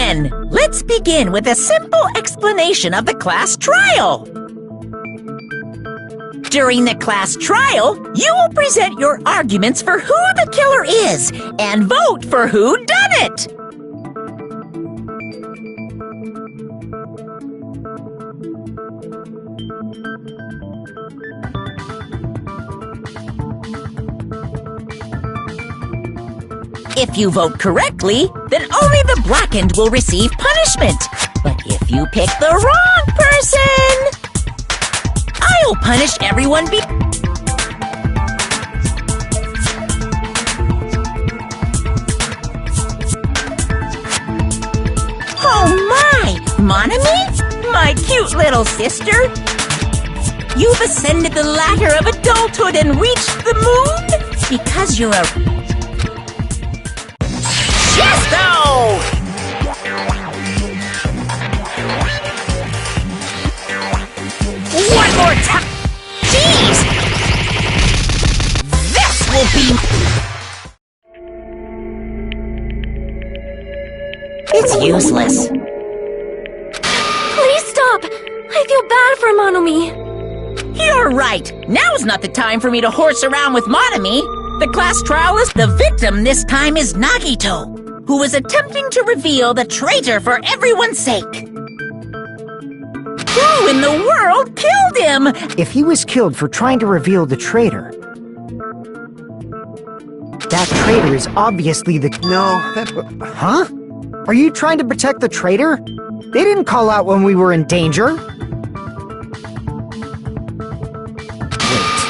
then, let's begin with a simple explanation of the class trial. During the class trial, you will present your arguments for who the killer is and vote for who done it. If you vote correctly, then only the blackened will receive punishment. But if you pick the wrong person, I'll punish everyone Oh my! Monami? My cute little sister? You've ascended the ladder of adulthood and reached the moon? Because you're a... Yes, though! One more time! Jeez! This will be... It's useless. Please stop! I feel bad for Monomi. You're right. Now's not the time for me to horse around with Monomi. The class trial is the victim this time is Nagito, who is attempting to reveal the traitor for everyone's sake. Who in the world killed him? If he was killed for trying to reveal the traitor, that traitor is obviously the... No, that... Huh? Are you trying to protect the traitor? They didn't call out when we were in danger.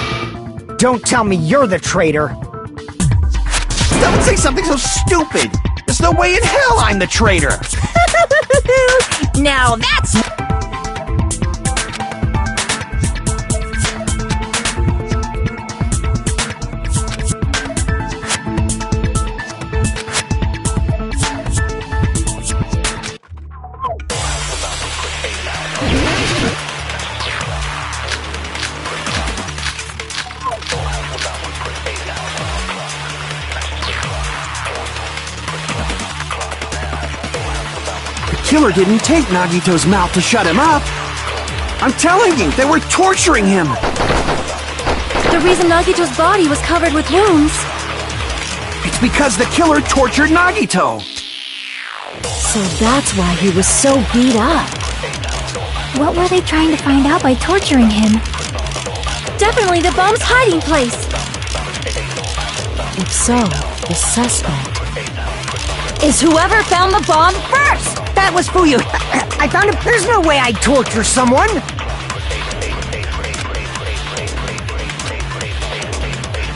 Wait. Don't tell me you're the traitor. Don't say something so stupid! There's no way in hell I'm the traitor! Now that's... The killer didn't take Nagito's mouth to shut him up. I'm telling you, they were torturing him. The reason Nagito's body was covered with wounds. It's because the killer tortured Nagito. So that's why he was so beat up. What were they trying to find out by torturing him? Definitely the bomb's hiding place. If so, the suspect is whoever found the bomb first! That was Fuyu. I found it. There's no way I'd torture someone.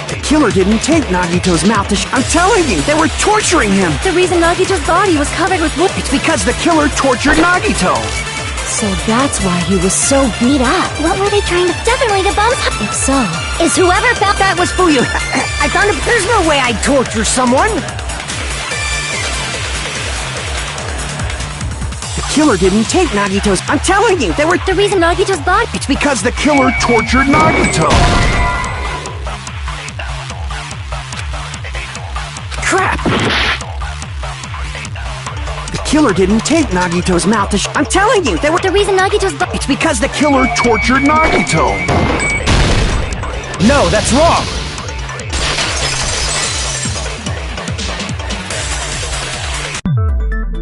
The killer didn't take Nagito's mouth to I'm telling you, they were torturing him. The reason Nagito's body was covered with wounds. It's because the killer tortured Nagito. So that's why he was so beat up. What were they trying to... Definitely the bomb's... If so, is whoever found... That was Fuyu. I found it. There's no way I'd torture someone. The killer didn't take Nagito's... I'm telling you, they were... The reason Nagito's body... It's because the killer tortured Nagito. Crap! The killer didn't take Nagito's mouth to I'm telling you, they were... The reason Nagito's body... It's because the killer tortured Nagito. No, that's wrong.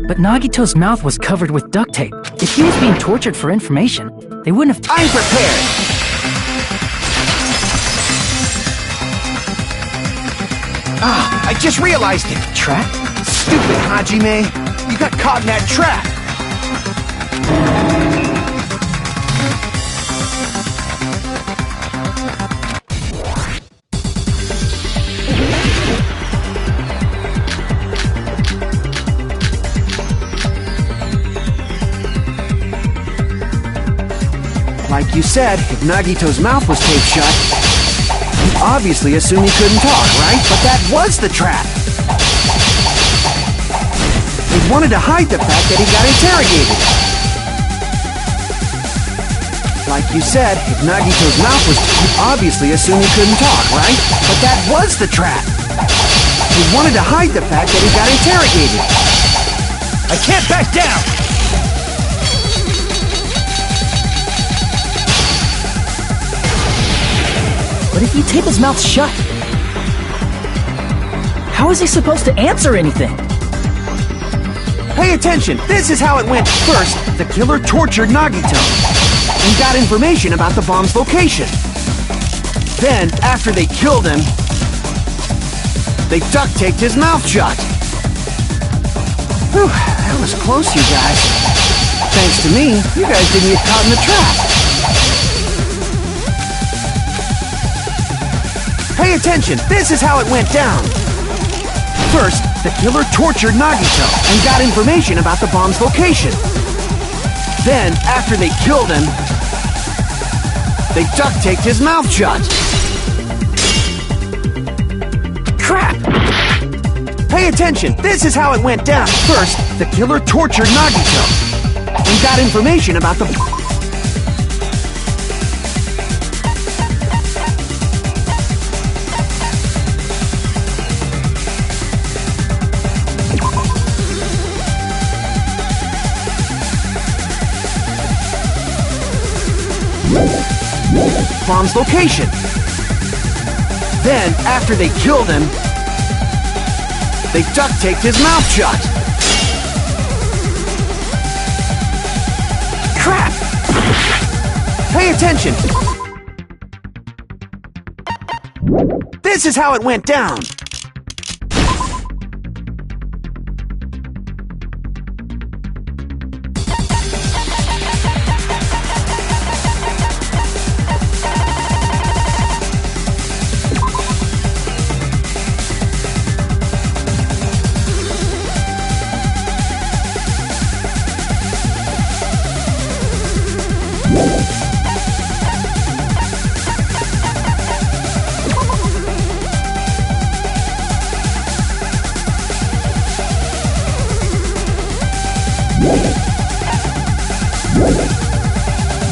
But Nagito's mouth was covered with duct tape. If he was being tortured for information, they wouldn't have... I'm prepared! Ah, I just realized it! Trap? Stupid Hajime! You got caught in that trap! Like you said, if Nagito's mouth was taped shut, you obviously assumed he couldn't talk, right? But that was the trap! They wanted to hide the fact that he got interrogated. Like you said, if Nagito's mouth was... You obviously assumed he couldn't talk, right? But that was the trap! They wanted to hide the fact that he got interrogated. I can't back down! But if you tape his mouth shut, how is he supposed to answer anything? Pay attention, this is how it went. First, the killer tortured Nagito and got information about the bomb's location. Then, after they killed him, they duct taped his mouth shut. Whew, that was close, you guys. Thanks to me, you guys didn't get caught in the trap. Pay attention, this is how it went down. First, the killer tortured Nagito and got information about the bomb's location. Then, after they killed him, they duct taped his mouth shut. Crap! Pay attention, this is how it went down. First, the killer tortured Nagito and got information about the... bomb's location. Then, after they killed him, they duct taped his mouth shut. Crap! Pay attention! This is how it went down.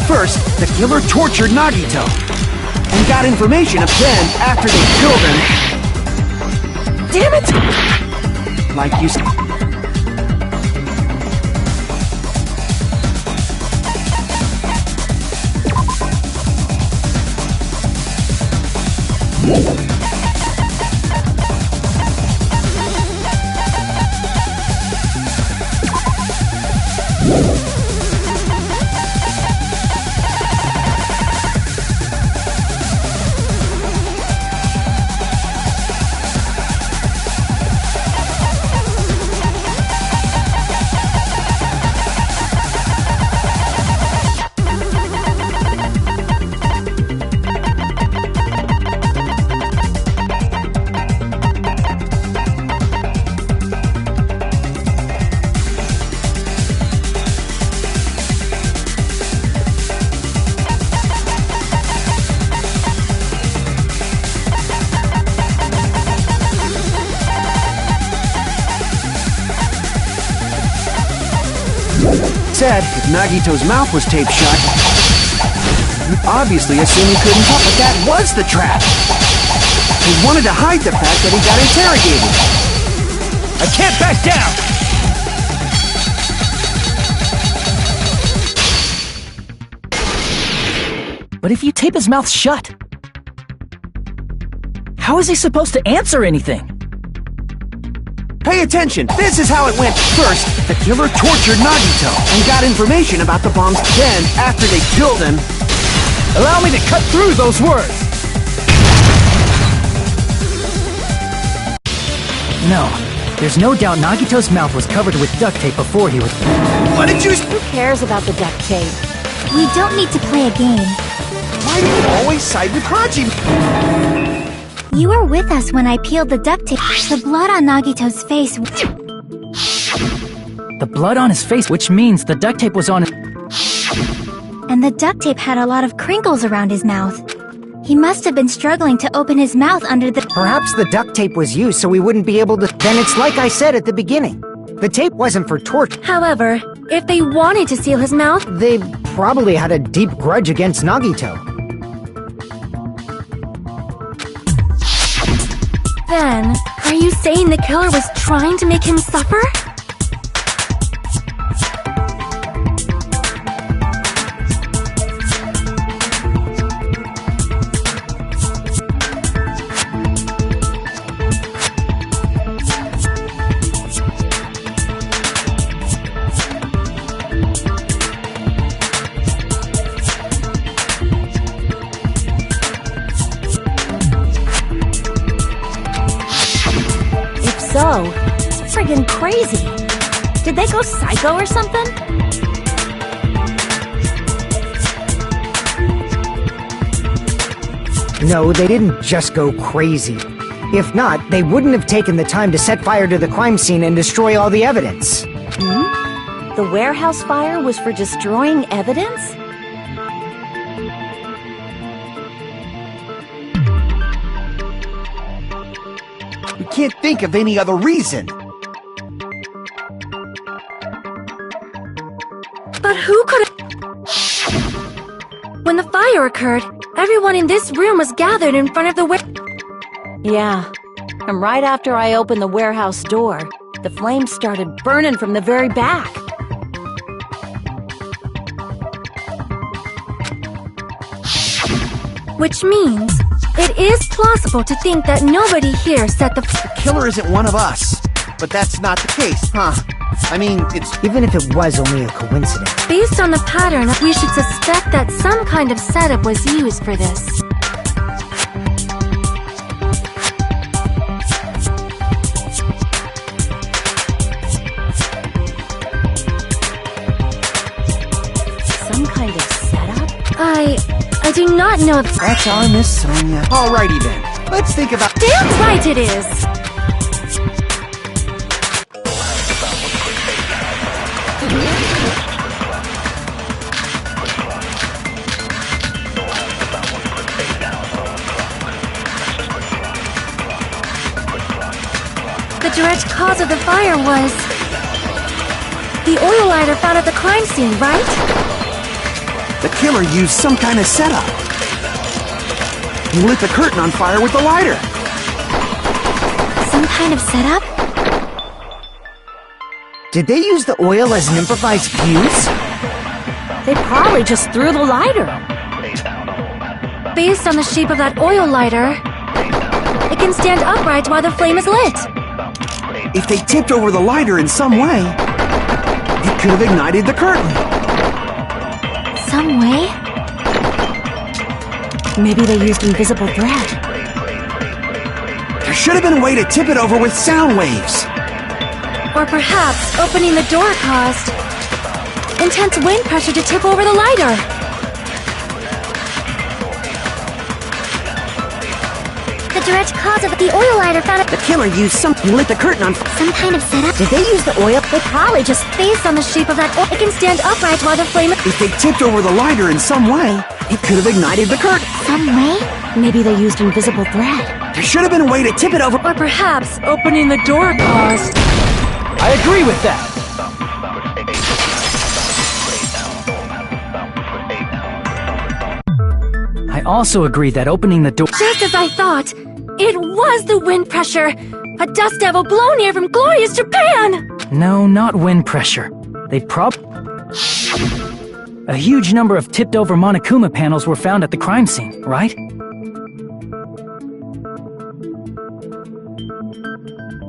First, the killer tortured Nagito and got information of then after they killed him. Damn it! Like you said. Said if Nagito's mouth was taped shut, you'd obviously assume he couldn't talk, but that was the trap. He wanted to hide the fact that he got interrogated. I can't back down! But if you tape his mouth shut, how is he supposed to answer anything? Pay attention, this is how it went. First, the killer tortured Nagito and got information about the bombs. Then, after they killed him... Allow me to cut through those words! No, there's no doubt Nagito's mouth was covered with duct tape before he was... What did you... Who cares about the duct tape? We don't need to play a game. Why do you always side with Haji? You were with us when I peeled the duct tape. The blood on Nagito's face... The blood on his face, which means the duct tape was on his... And the duct tape had a lot of crinkles around his mouth. He must have been struggling to open his mouth under the... Perhaps the duct tape was used so we wouldn't be able to... Then it's like I said at the beginning. The tape wasn't for torture. However, if they wanted to seal his mouth... They probably had a deep grudge against Nagito. Then, are you saying the killer was trying to make him suffer? Did they go psycho or something? No, they didn't just go crazy. If not, they wouldn't have taken the time to set fire to the crime scene and destroy all the evidence. The warehouse fire was for destroying evidence? We can't think of any other reason. But who could have... When the fire occurred, everyone in this room was gathered in front of the Yeah, and right after I opened the warehouse door, the flames started burning from the very back. Which means it is plausible to think that nobody here set the Killer isn't one of us. But that's not the case, huh? I mean, it's... Even if it was only a coincidence. Based on the pattern, we should suspect that some kind of setup was used for this. Some kind of setup? I do not know. That's our Miss Sonia. Alrighty then. Let's think about... Damn right it is! The direct cause of the fire was... the oil lighter found at the crime scene, right? The killer used some kind of setup. He lit the curtain on fire with the lighter. Some kind of setup? Did they use the oil as an improvised fuse? They probably just threw the lighter. Based on the shape of that oil lighter, it can stand upright while the flame is lit. If they tipped over the lighter in some way, it could have ignited the curtain. Some way? Maybe they used invisible thread. There should have been a way to tip it over with sound waves. Or perhaps opening the door caused intense wind pressure to tip over the lighter. The direct cause of the oil lighter found The killer used something, lit the curtain on some kind of setup. Did they use the oil? They probably just based on the shape of that oil. It can stand upright while the flame... If they tipped over the lighter in some way, it could have ignited the curtain. Some way? Maybe they used invisible thread. There should have been a way to tip it over. Or perhaps opening the door caused... I agree with that. I also agree that opening the door... Just as I thought! It was the wind pressure! A dust devil blown here from glorious Japan! No, not wind pressure. They A huge number of tipped-over Monokuma panels were found at the crime scene, right?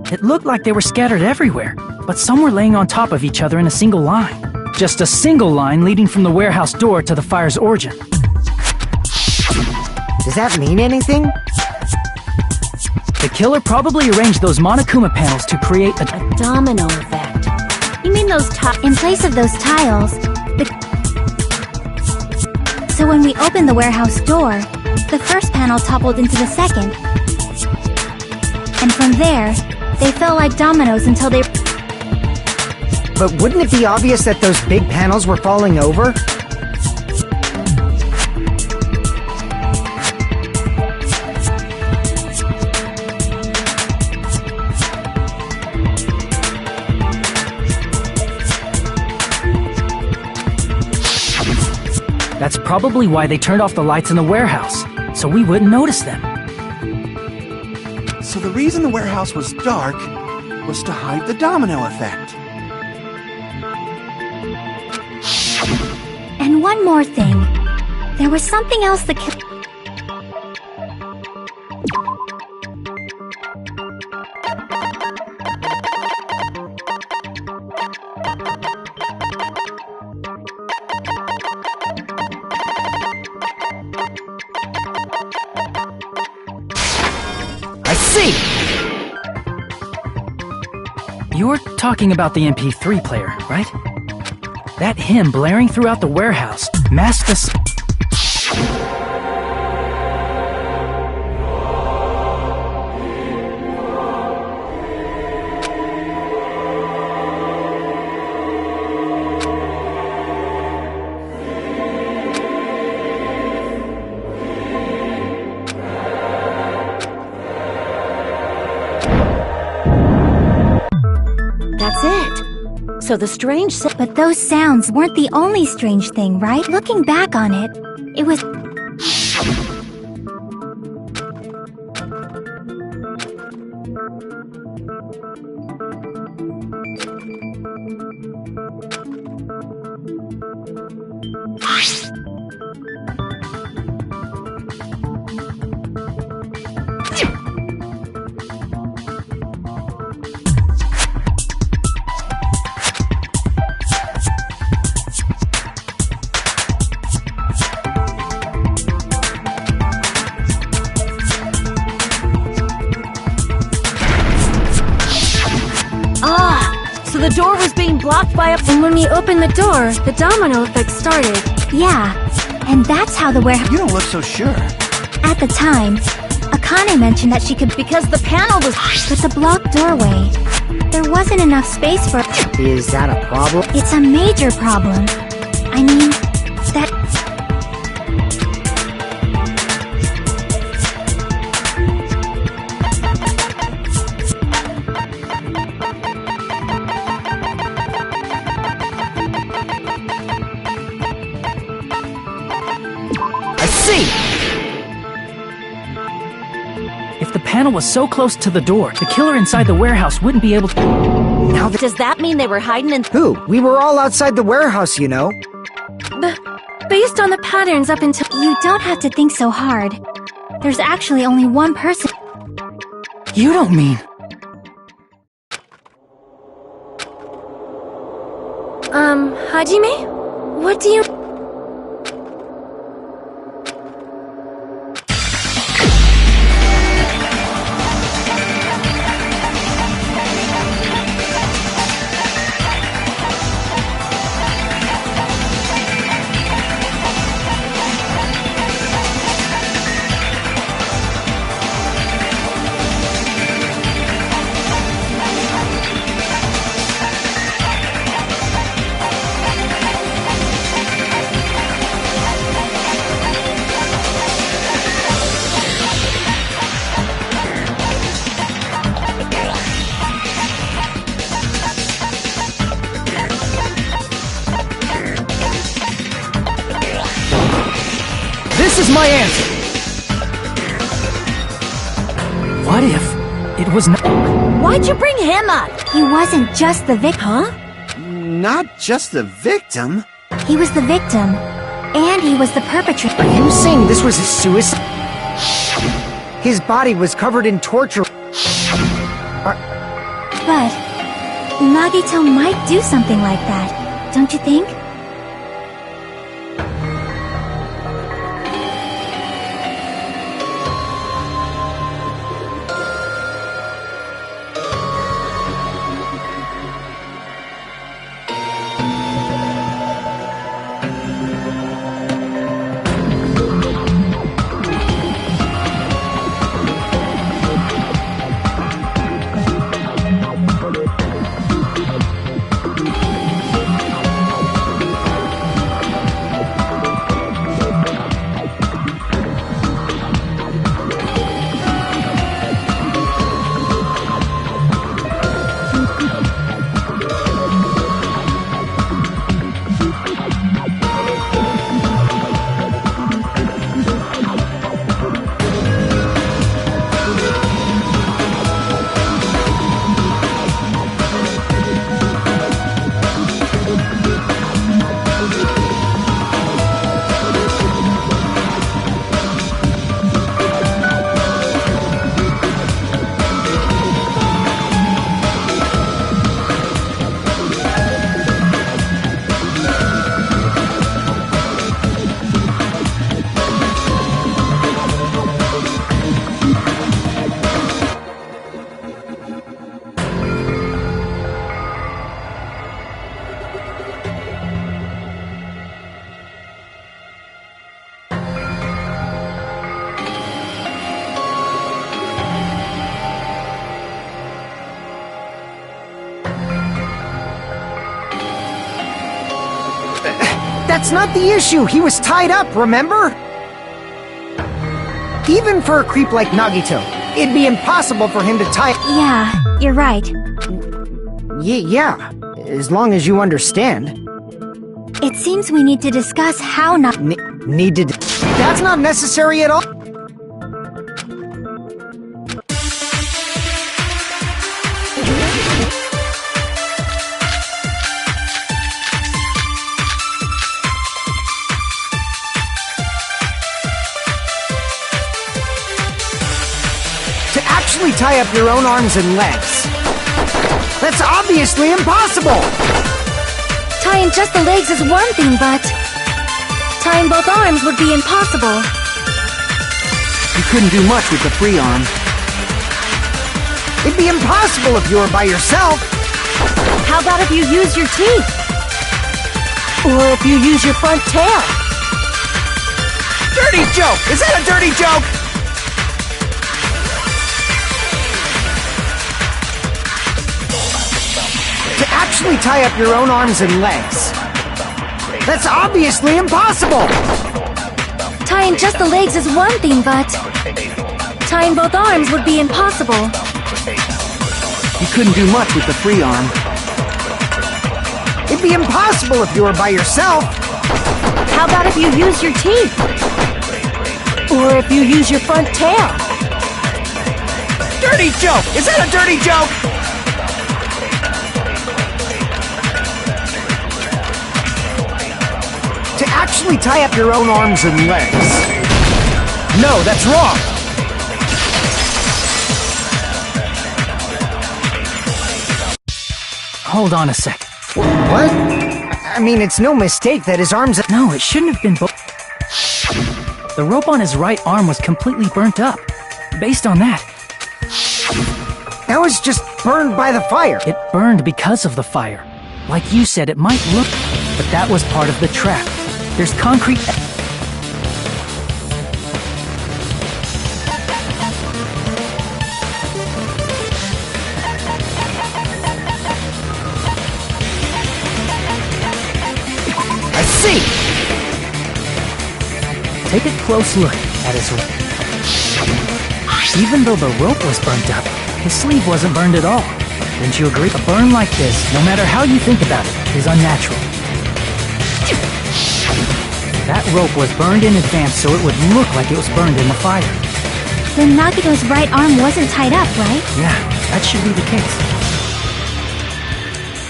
It looked like they were scattered everywhere, but some were laying on top of each other in a single line. Just a single line leading from the warehouse door to the fire's origin. Does that mean anything? The killer probably arranged those Monokuma panels to create a Domino effect. You mean those in place of those tiles, So when we opened the warehouse door, the first panel toppled into the second. And from there, they fell like dominoes until they... But wouldn't it be obvious that those big panels were falling over? That's probably why they turned off the lights in the warehouse, so we wouldn't notice them. So the reason the warehouse was dark was to hide the domino effect. And one more thing. There was something else the killer... You're talking about the MP3 player, right? That hymn blaring throughout the warehouse masked the That's it. So the strange But those sounds weren't the only strange thing, right? Looking back on it, it was... So the door was being blocked by a... And when we opened the door, the domino effect started. Yeah, and that's how the warehouse... You don't look so sure. At the time, Akane mentioned that she could... Because the panel was... But the blocked doorway, there wasn't enough space for... Is that a problem? It's a major problem. I mean, that... If the panel was so close to the door, the killer inside the warehouse wouldn't be able to... Now Does that mean they were hiding in... Who? We were all outside the warehouse, you know. Based on the patterns up until... You don't have to think so hard. There's actually only one person... You don't mean... Hajime? What do you... This is my answer! What if it was not... Why'd you bring him up? He wasn't just the victim. Huh? Not just the victim. He was the victim. And he was the perpetrator. Are you saying this was a suicide? His body was covered in torture. But... Nagito might do something like that, don't you think? That's not the issue. He was tied up, remember? Even for a creep like Nagito, it'd be impossible for him to tie... Yeah, you're right. Yeah, as long as you understand. It seems we need to discuss how not. Need to... That's not necessary at all. To actually tie up your own arms and legs. That's obviously impossible! Tying just the legs is one thing, but tying both arms would be impossible. You couldn't do much with the free arm. It'd be impossible if you were by yourself. How about if you use your teeth? Or if you use your front tail? Dirty joke! Is that a dirty joke? To actually tie up your own arms and legs. That's obviously impossible! Tying just the legs is one thing, but tying both arms would be impossible. You couldn't do much with the free arm. It'd be impossible if you were by yourself. How about if you use your teeth? Or if you use your front tail? Dirty joke! Is that a dirty joke? To actually tie up your own arms and legs. No, that's wrong! Hold on a sec. What? I mean, it's no mistake that his arms... No, it shouldn't have been both. The rope on his right arm was completely burnt up. Based on that, That was just burned by the fire. it burned because of the fire. Like you said, it might look, but that was part of the trap. There's concrete... I see! Take a close look at his... Even though the rope was burnt up, his sleeve wasn't burned at all. Wouldn't you agree? A burn like this, no matter how you think about it, is unnatural. That rope was burned in advance so it would look like it was burned in the fire. Then Nagito's right arm wasn't tied up, right? Yeah, that should be the case.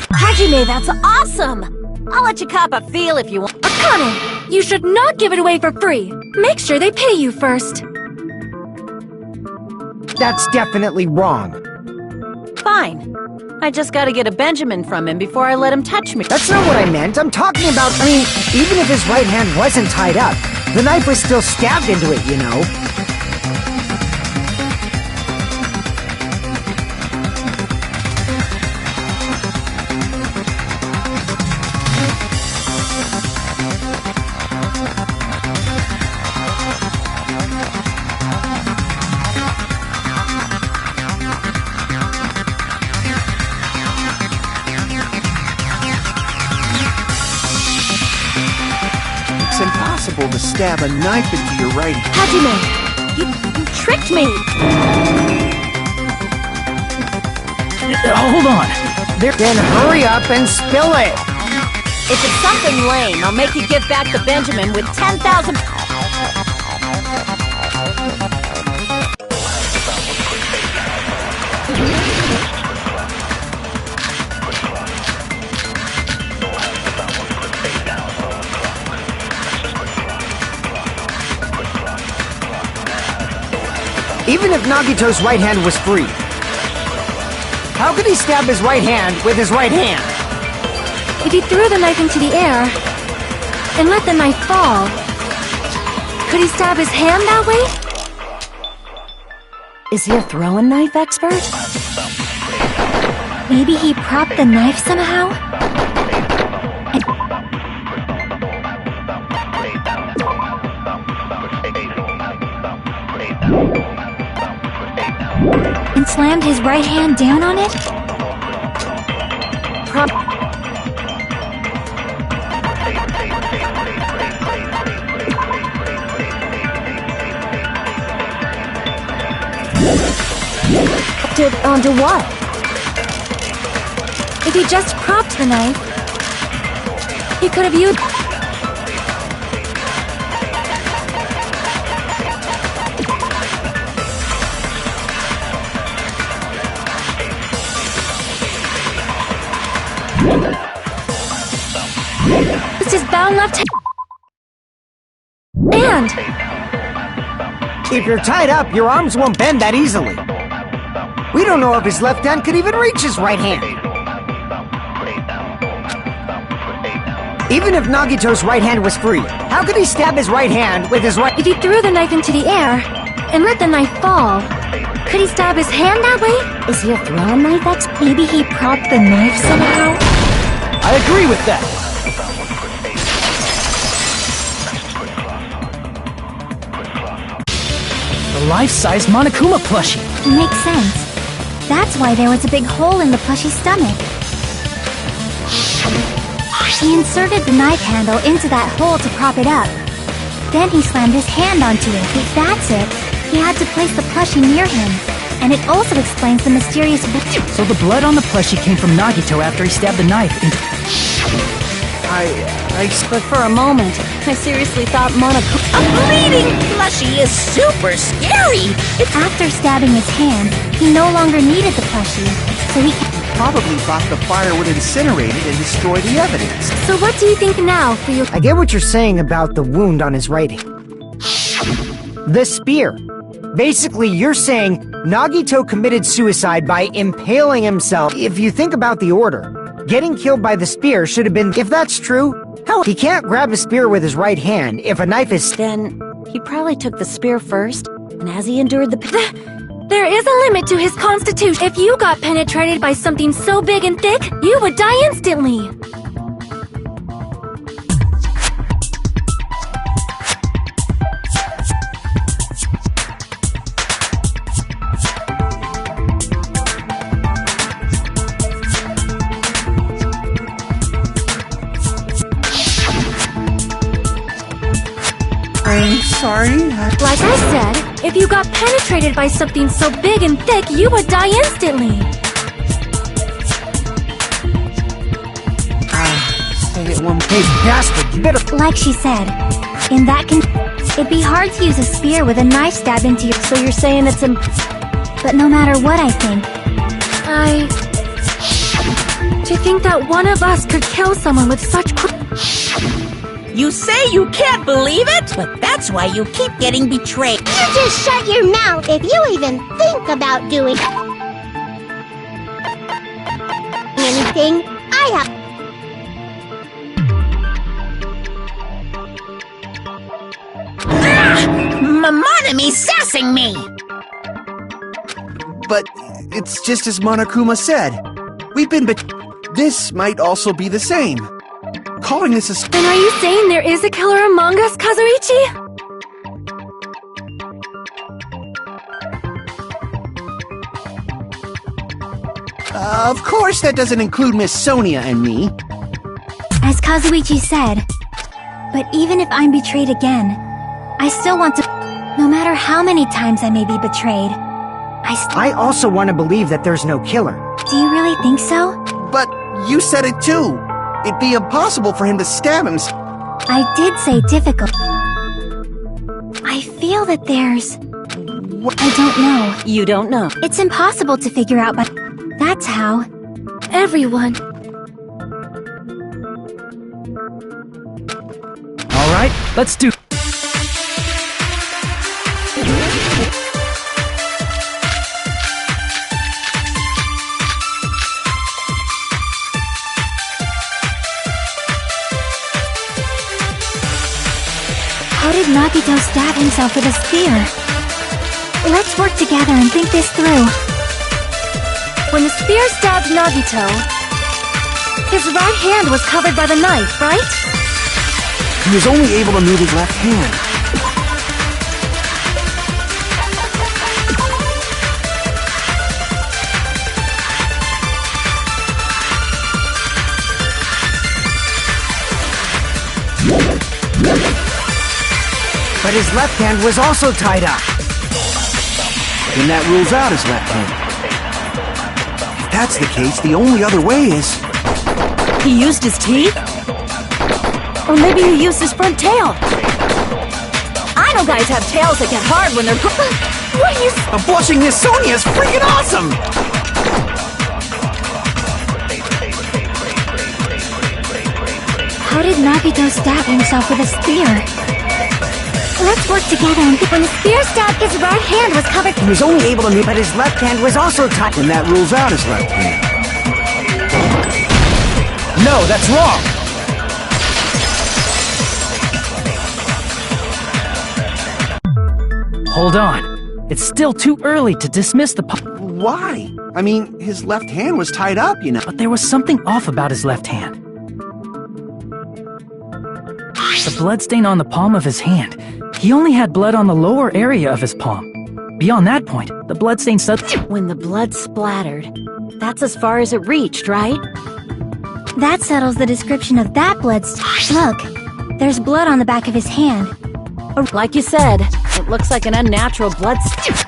Hajime, that's awesome! I'll let you cop a feel if you want. Akane, you should not give it away for free. Make sure they pay you first. That's definitely wrong. Fine. I just gotta get a Benjamin from him before I let him touch me. That's not what I meant. I'm talking about... I mean, even if his right hand wasn't tied up, the knife was still stabbed into it, you know? It's impossible to stab a knife into your right hand. Hajime, you tricked me! Hold on. Then hurry up and spill it! If it's something lame, I'll make you give back the Benjamin with 10,000... Even if Nagito's right hand was free, how could he stab his right hand with his right hand? If he threw the knife into the air and let the knife fall, could he stab his hand that way? Is he a throwing knife expert? Maybe he propped the knife somehow? And slammed his right hand down on it? it onto what? If he just propped the knife, he could have used... It's his bound left hand. And If you're tied up, your arms won't bend that easily. We don't know if his left hand could even reach his right hand. Even if Nagito's right hand was free, how could he stab his right hand with his right... if he threw the knife into the air and let the knife fall, could he stab his hand that way? Is he a throwing knife expert? Maybe he propped the knife somehow? I agree with that. The life-size Monokuma plushie. Makes sense. That's why there was a big hole in the plushie's stomach. He inserted the knife handle into that hole to prop it up. Then he slammed his hand onto it. That's it. He had to place the plushie near him. And it also explains the mysterious... So the blood on the plushie came from Nagito after he stabbed the knife into... But for a moment, I seriously thought Monokuma... A bleeding plushie is super scary. After stabbing his hand, he no longer needed the plushie, so he... Probably thought the fire would incinerate it and destroy the evidence. So what do you think now for your... I get what you're saying about the wound on his right hand. The spear. Basically, you're saying Nagito committed suicide by impaling himself. If you think about the order, getting killed by the spear should have been... If that's true, how... He can't grab a spear with his right hand if a knife is... Then, he probably took the spear first, and as he endured the... There is a limit to his constitution. If you got penetrated by something so big and thick, you would die instantly. I'm sorry. Like I said, if you got penetrated by something so big and thick, you would die instantly. Say it one Hey, bastard, you better... Like she said, in that it'd be hard to use a spear with a knife stab into your... So you're saying it's But no matter what I think, to think that one of us could kill someone with such... You say you can't believe it, but that's why you keep getting betrayed. You just shut your mouth if you even think about doing anything. I have... Momonomi's sassing me! But it's just as Monokuma said. We've been This might also be the same. Calling this a... Then are you saying there is a killer among us, Kazuichi? Of course that doesn't include Miss Sonia and me. As Kazuichi said, but even if I'm betrayed again, I still want to... No matter how many times I may be betrayed, I also want to believe that there's no killer. Do you really think so? But you said it too. It'd be impossible for him to stab himself. I did say difficult. I feel that there's... I don't know. You don't know. It's impossible to figure out, but that's how. Everyone. All right, let's do... How did Nagito stab himself with a spear? Let's work together and think this through. When the spear stabbed Nagito, his right hand was covered by the knife, right? He was only able to move his left hand. But his left hand was also tied up. Then that rules out his left hand. that's the case, the only other way is... He used his teeth? Or maybe he used his front tail. I know guys have tails that get hard when they're... What are you... A blushing Miss Sonia is freaking awesome! How did Nagito stab himself with a spear? Let's work together and when the spear stabbed, his right hand was covered. He was only able to move, but his left hand was also tied. And that rules out his left hand. No, that's wrong! Hold on. It's still too early to dismiss the Why? I mean, his left hand was tied up, you know. But there was something off about his left hand. The bloodstain on the palm of his hand. He only had blood on the lower area of his palm. Beyond that point, the bloodstain suddenly... When the blood splattered, that's as far as it reached, right? That settles the description of that blood. Look, there's blood on the back of his hand. Like you said, it looks like an unnatural blood.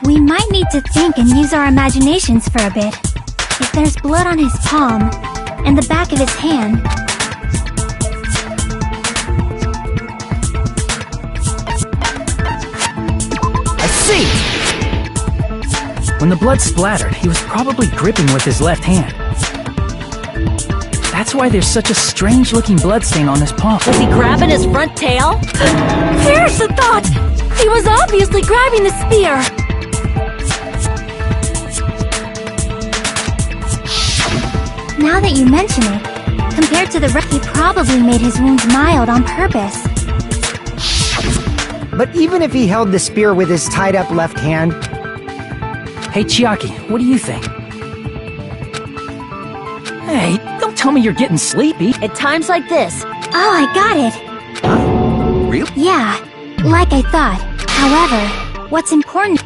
We might need to think and use our imaginations for a bit. If there's blood on his palm and the back of his hand, See! When the blood splattered, he was probably gripping with his left hand. That's why there's such a strange-looking bloodstain on his palm. Was he grabbing his front tail? here's the thought! He was obviously grabbing the spear! Now that you mention it, compared to the wreck, he probably made his wounds mild on purpose. But even if he held the spear with his tied-up left hand... Hey, Chiaki, what do you think? Hey, don't tell me you're getting sleepy. At times like this. Oh, I got it! Really? Yeah, like I thought. However, what's important...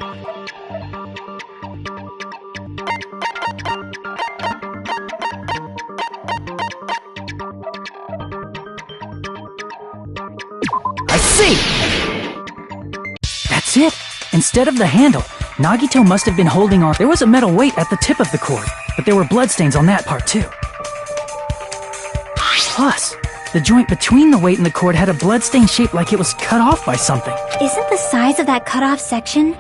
I see! That's it! Instead of the handle, Nagito must have been holding on. There was a metal weight at the tip of the cord, but there were bloodstains on that part too. Plus, the joint between the weight and the cord had a bloodstain shaped like it was cut off by something. Isn't the size of that cut-off section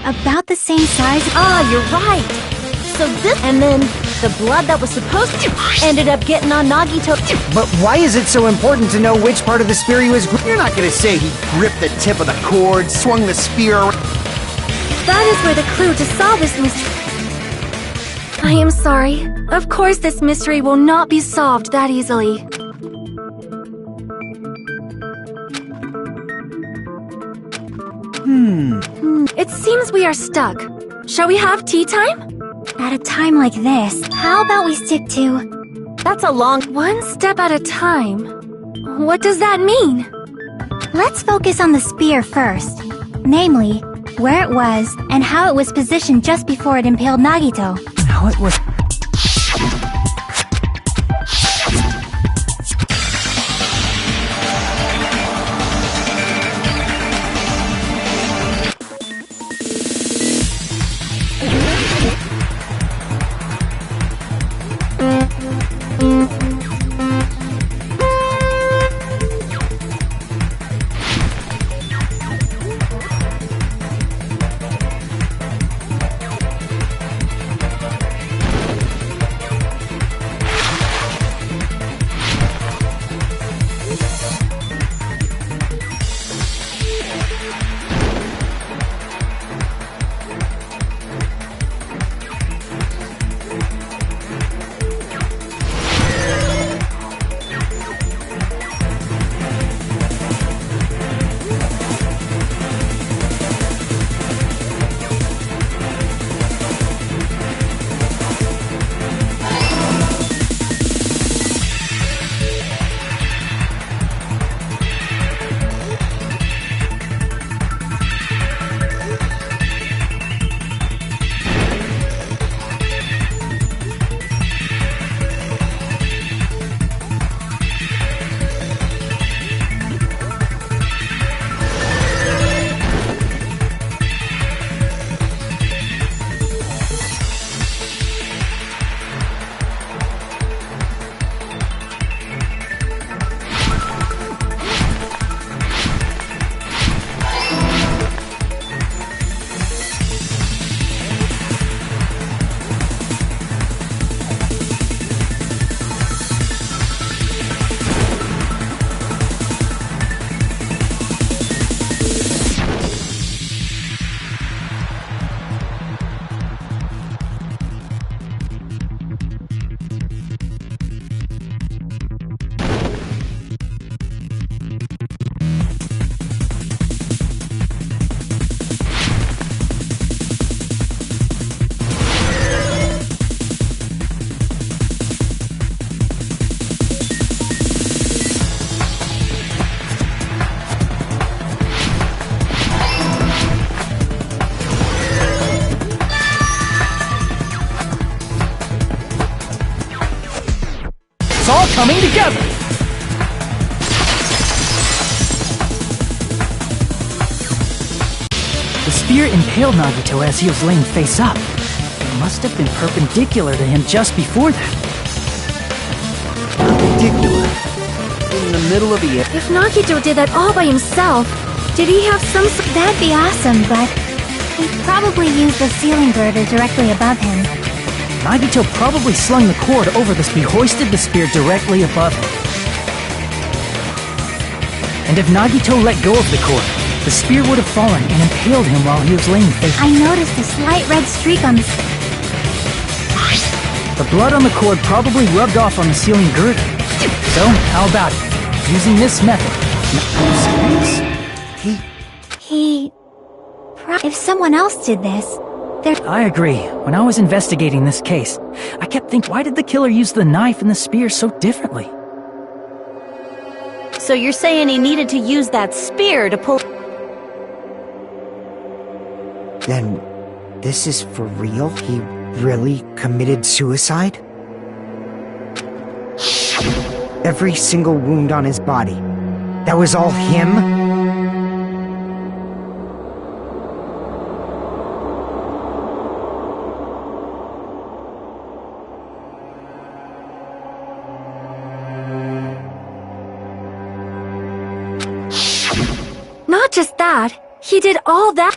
about the same size? Ah, you're right. So this... And then the blood that was supposed to ended up getting on Nagito. But why is it so important to know which part of the spear he was You're not gonna say he gripped the tip of the cord, swung the spear... That is where the clue to solve this mystery... I am sorry. Of course this mystery will not be solved that easily. It seems we are stuck. Shall we have tea time? At a time like this, how about we stick to... That's a long... One step at a time. What does that mean? Let's focus on the spear first. Namely, where it was and how it was positioned just before it impaled Nagito. How it was... spear impaled Nagito as he was laying face up. It must have been perpendicular to him just before that. Perpendicular. In the middle of the air. If Nagito did that all by himself, did he have some sort... That'd be awesome, but he probably used the ceiling girder directly above him. Nagito probably slung the cord over the spear, hoisted the spear directly above him. And if Nagito let go of the cord, the spear would have fallen and impaled him while he was laying face. I noticed a slight red streak on the... The blood on the cord probably rubbed off on the ceiling girder. So, how about it? Using this method. If someone else did this, I agree. When I was investigating this case, I kept thinking, why did the killer use the knife and the spear so differently? So you're saying he needed to use that spear to pull... Then, this is for real? He really committed suicide? Every single wound on his body. That was all him? not just that, he did all that.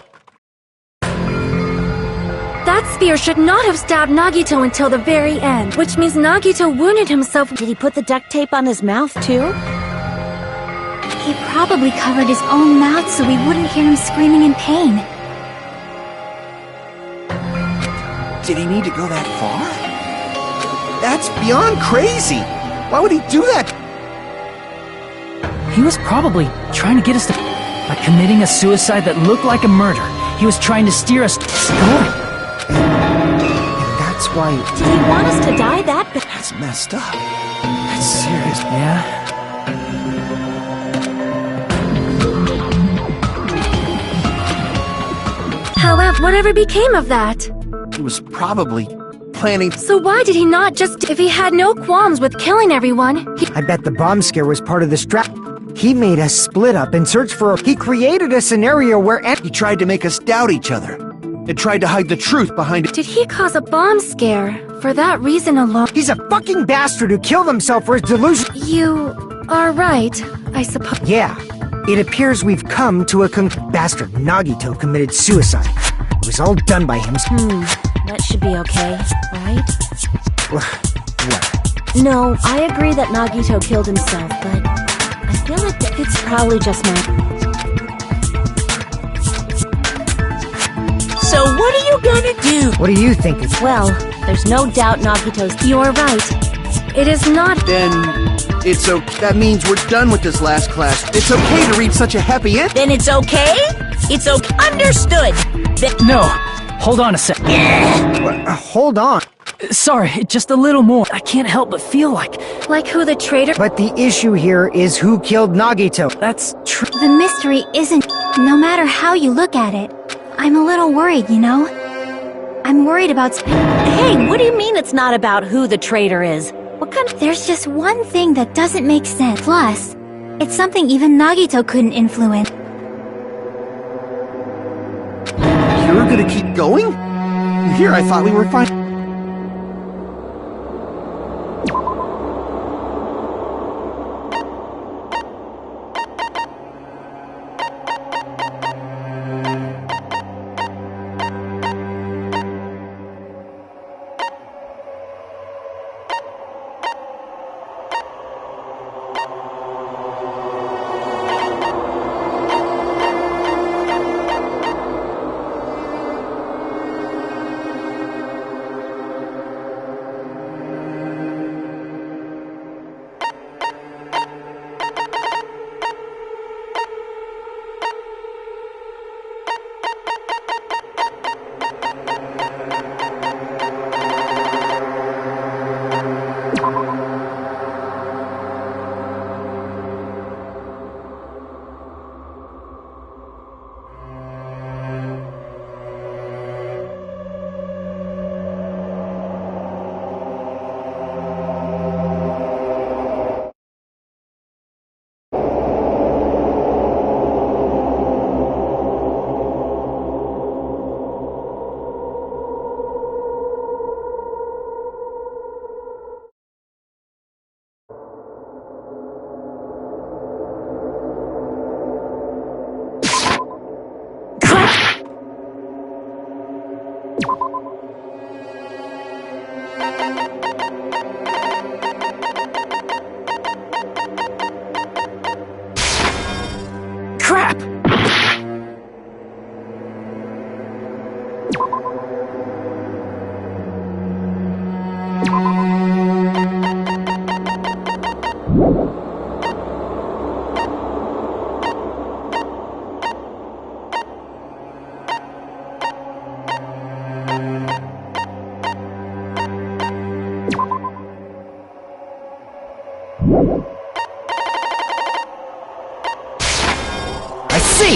That spear should not have stabbed Nagito until the very end, which means Nagito wounded himself. Did he put the duct tape on his mouth, too? He probably covered his own mouth so we wouldn't hear him screaming in pain. Did he need to go that far? That's beyond crazy! Why would he do that? He was probably trying to get us to... By committing a suicide that looked like a murder, he was trying to steer us... And that's why... Did he want us to die that bad? That's messed up. That's serious. Yeah? However, whatever became of that? He was probably planning... So why did he not just... If he had no qualms with killing everyone, I bet the bomb scare was part of the strap. He made us split up and search for... He created a scenario where... He tried to make us doubt each other. And tried to hide the truth behind it. Did he cause a bomb scare for that reason alone? He's a fucking bastard who killed himself for his delusion. You are right, I suppose. Yeah, it appears we've come to a bastard Nagito committed suicide. It was all done by him. That should be okay, right? What? No, I agree that Nagito killed himself, but I feel like it's probably just my... So what are you gonna do? What do you think? Well, there's no doubt Nagito's... You're right. It is not... Then... it's okay. That means we're done with this last class. It's okay to read such a happy end. Then it's okay? It's okay. Understood. No! Hold on a sec. Hold on. Sorry, just a little more. I can't help but feel like... Like who the traitor... But the issue here is who killed Nagito. That's true. The mystery isn't... No matter how you look at it, I'm a little worried, you know? I'm worried about... Hey, what do you mean it's not about who the traitor is? What kind of... There's just one thing that doesn't make sense. Plus, it's something even Nagito couldn't influence. You're gonna keep going? Here, I thought we were fine. Crap! I see!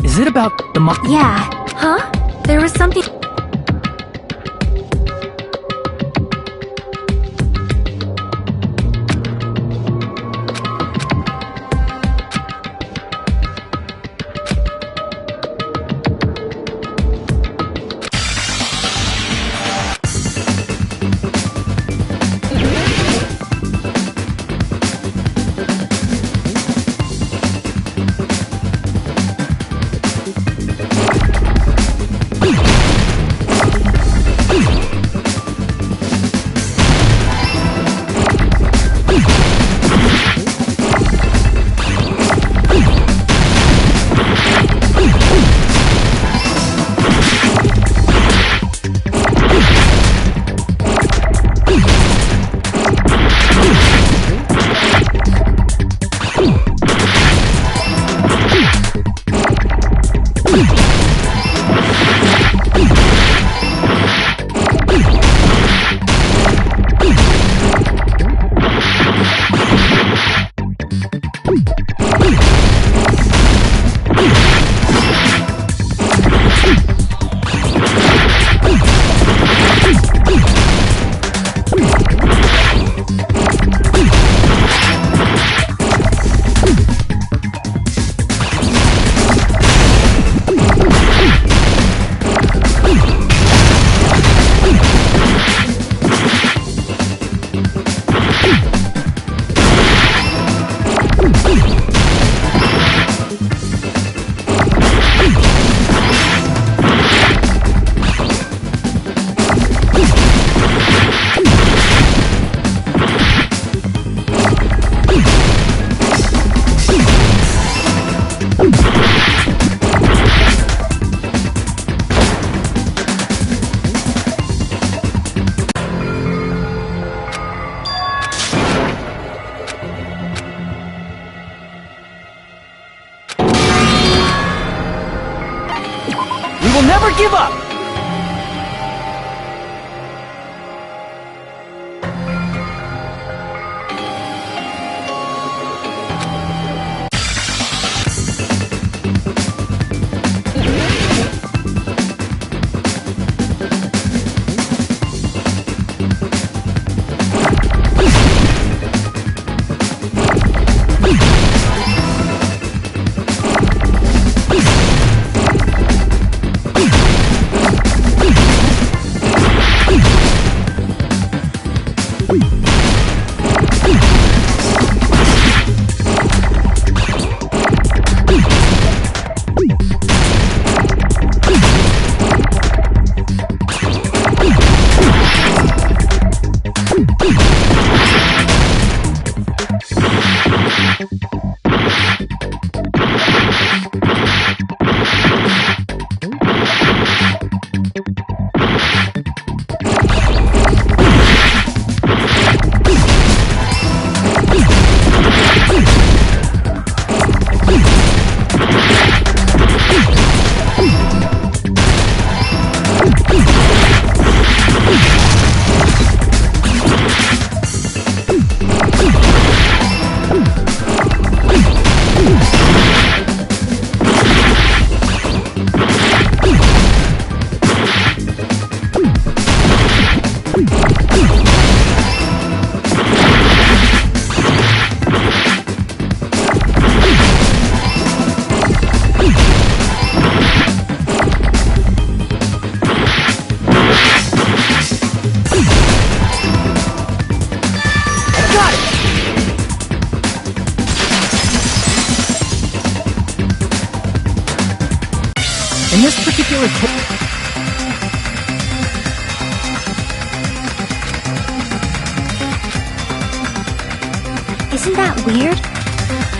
Is it about the Yeah. Huh? There was something... We will never give up! In this particular case... Isn't that weird?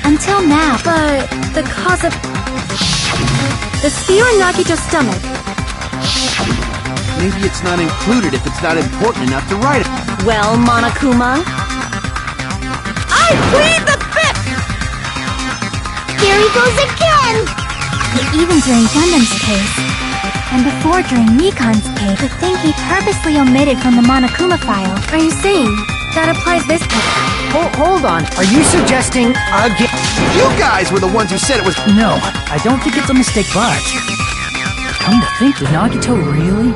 Until now. But the cause of... The sphere in Nagito's stomach. Maybe it's not included if it's not important enough to write it. Well, Monokuma? I plead the fifth! Here he goes again! Even during Gundam's case, and before during Nikon's case, the thing he purposely omitted from the Monokuma file. Are you saying that applies this time? Hold on. Are you suggesting again? You guys were the ones who said it was. No, I don't think it's a mistake, but... Come to think, did Nagito really?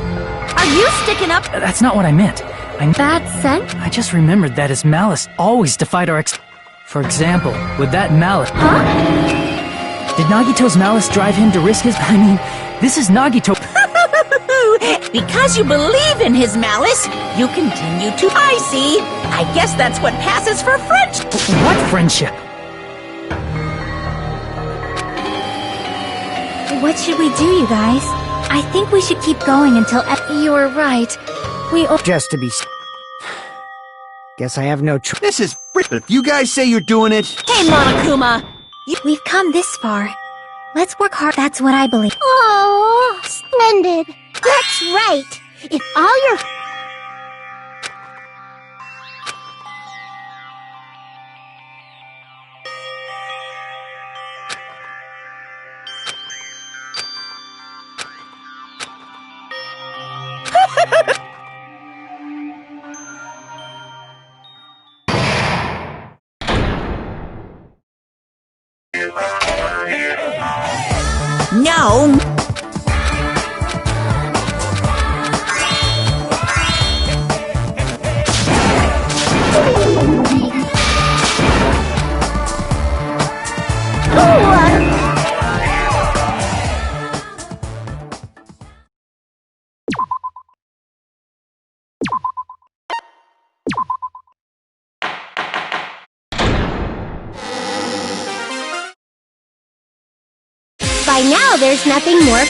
Are you sticking up? That's not what I meant. Bad scent? I just remembered that his malice always defied our For example, with that malice... Huh? Did Nagito's malice drive him to risk his... I mean, this is Nagito... Because you believe in his malice, you continue to... I see. I guess that's what passes for friendship. What friendship? What should we do, you guys? I think we should keep going until... You're right. Just to be... Guess I have no choice. This is but if you guys say you're doing it... Hey, Monokuma. We've come this far. Let's work hard. That's what I believe. Oh, splendid. That's right. If all your... No. By now, there's nothing more